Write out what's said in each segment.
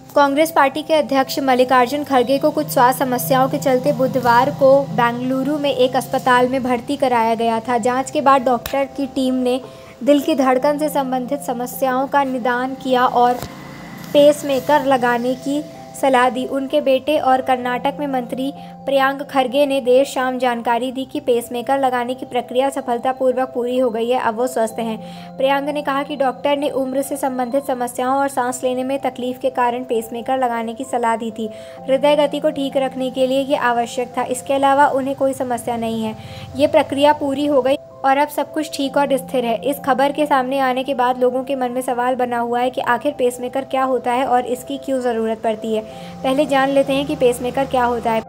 Congress party के अध्यक्ष मल्लिकार्जुन खड़गे को कुछ स्वास्थ्य समस्याओं के चलते बुधवार को बेंगलुरु में एक अस्पताल में भर्ती कराया गया था। जांच के बाद डॉक्टर की टीम ने दिल की धड़कन से संबंधित समस्याओं का निदान किया और पेसमेकर लगाने की सलाह दी। उनके बेटे और कर्नाटक में मंत्री प्रियांक खरगे ने देर शाम जानकारी दी कि पेसमेकर लगाने की प्रक्रिया सफलतापूर्वक पूरी हो गई है, अब वो स्वस्थ हैं। प्रियांक ने कहा कि डॉक्टर ने उम्र से संबंधित समस्याओं और सांस लेने में तकलीफ के कारण पेसमेकर लगाने की सलाह दी थी। हृदय गति को ठीक रखने के लिए ये आवश्यक था। इसके अलावा उन्हें कोई समस्या नहीं है। ये प्रक्रिया पूरी हो गई और अब सब कुछ ठीक और स्थिर है। इस खबर के सामने आने के बाद लोगों के मन में सवाल बना हुआ है कि आखिर पेसमेकर क्या होता है और इसकी क्यों ज़रूरत पड़ती है। पहले जान लेते हैं कि पेसमेकर क्या होता है।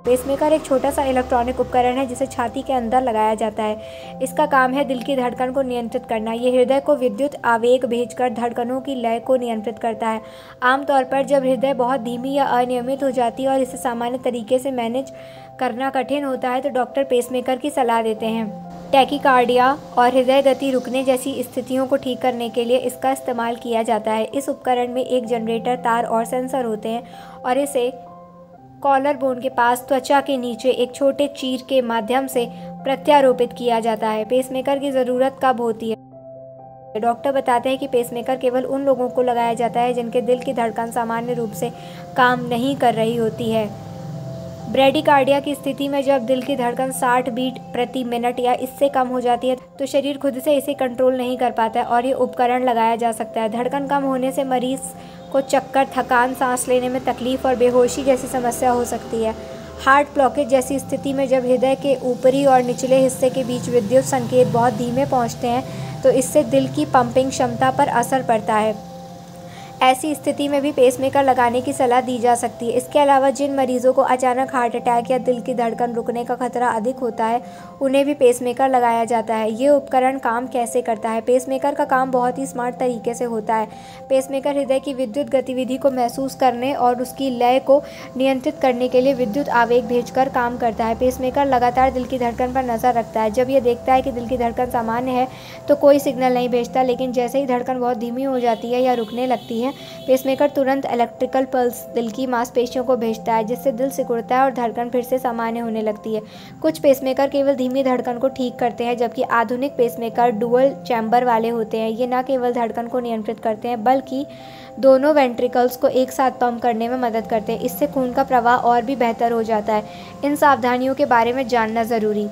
पेसमेकर एक छोटा सा इलेक्ट्रॉनिक उपकरण है जिसे छाती के अंदर लगाया जाता है। इसका काम है दिल की धड़कन को नियंत्रित करना। ये हृदय को विद्युत आवेग भेजकर धड़कनों की लय को नियंत्रित करता है। आमतौर पर जब हृदय बहुत धीमी या अनियमित हो जाती है और इसे सामान्य तरीके से मैनेज करना कठिन होता है तो डॉक्टर पेसमेकर की सलाह देते हैं। टैकीकार्डिया और हृदय गति रुकने जैसी स्थितियों को ठीक करने के लिए इसका इस्तेमाल किया जाता है। इस उपकरण में एक जनरेटर, तार और सेंसर होते हैं और इसे कॉलर बोन के पास त्वचा के नीचे एक छोटे चीर के माध्यम से प्रत्यारोपित किया जाता है। पेसमेकर की ज़रूरत कब होती है? डॉक्टर बताते हैं कि पेसमेकर केवल उन लोगों को लगाया जाता है जिनके दिल की धड़कन सामान्य रूप से काम नहीं कर रही होती है। ब्रैडीकार्डिया की स्थिति में जब दिल की धड़कन 60 बीट प्रति मिनट या इससे कम हो जाती है तो शरीर खुद से इसे कंट्रोल नहीं कर पाता है और ये उपकरण लगाया जा सकता है। धड़कन कम होने से मरीज को चक्कर, थकान, सांस लेने में तकलीफ और बेहोशी जैसी समस्या हो सकती है। हार्ट ब्लॉकेज जैसी स्थिति में जब हृदय के ऊपरी और निचले हिस्से के बीच विद्युत संकेत बहुत धीमे पहुंचते हैं तो इससे दिल की पंपिंग क्षमता पर असर पड़ता है। ऐसी स्थिति में भी पेसमेकर लगाने की सलाह दी जा सकती है। इसके अलावा जिन मरीजों को अचानक हार्ट अटैक या दिल की धड़कन रुकने का खतरा अधिक होता है उन्हें भी पेसमेकर लगाया जाता है। ये उपकरण काम कैसे करता है? पेसमेकर का काम बहुत ही स्मार्ट तरीके से होता है। पेसमेकर हृदय की विद्युत गतिविधि को महसूस करने और उसकी लय को नियंत्रित करने के लिए विद्युत आवेग भेजकर काम करता है। पेसमेकर लगातार दिल की धड़कन पर नज़र रखता है। जब यह देखता है कि दिल की धड़कन सामान्य है तो कोई सिग्नल नहीं भेजता, लेकिन जैसे ही धड़कन बहुत धीमी हो जाती है या रुकने लगती है पेसमेकर तुरंत इलेक्ट्रिकल पल्स दिल की मांसपेशियों को भेजता है, जिससे दिल सिकुड़ता है और धड़कन फिर से सामान्य होने लगती है। कुछ पेसमेकर केवल धीमी धड़कन को ठीक करते हैं, जबकि आधुनिक पेसमेकर डुअल चैम्बर वाले होते हैं। ये न केवल धड़कन को नियंत्रित करते हैं बल्कि दोनों वेंट्रिकल्स को एक साथ पंप करने में मदद करते हैं। इससे खून का प्रवाह और भी बेहतर हो जाता है। इन सावधानियों के बारे में जानना ज़रूरी।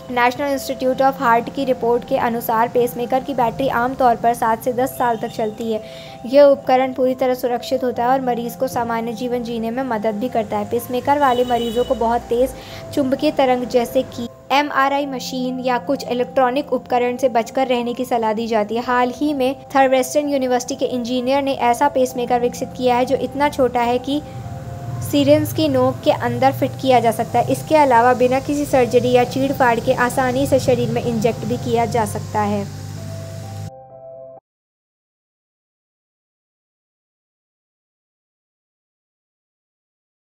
नेशनल इंस्टीट्यूट ऑफ हार्ट की रिपोर्ट के अनुसार पेसमेकर की बैटरी आमतौर पर 7 से 10 साल तक चलती है। यह उपकरण पूरी तरह सुरक्षित होता है और मरीज़ को सामान्य जीवन जीने में मदद भी करता है। पेसमेकर वाले मरीजों को बहुत तेज़ चुंबकीय तरंग जैसे कि MRI मशीन या कुछ इलेक्ट्रॉनिक उपकरण से बचकर रहने की सलाह दी जाती है। हाल ही में नॉर्थवेस्टर्न यूनिवर्सिटी के इंजीनियर ने ऐसा पेसमेकर विकसित किया है जो इतना छोटा है कि सिरिंज की नोक के अंदर फिट किया जा सकता है। इसके अलावा बिना किसी सर्जरी या चीड़ फाड़ के आसानी से शरीर में इंजेक्ट भी किया जा सकता है।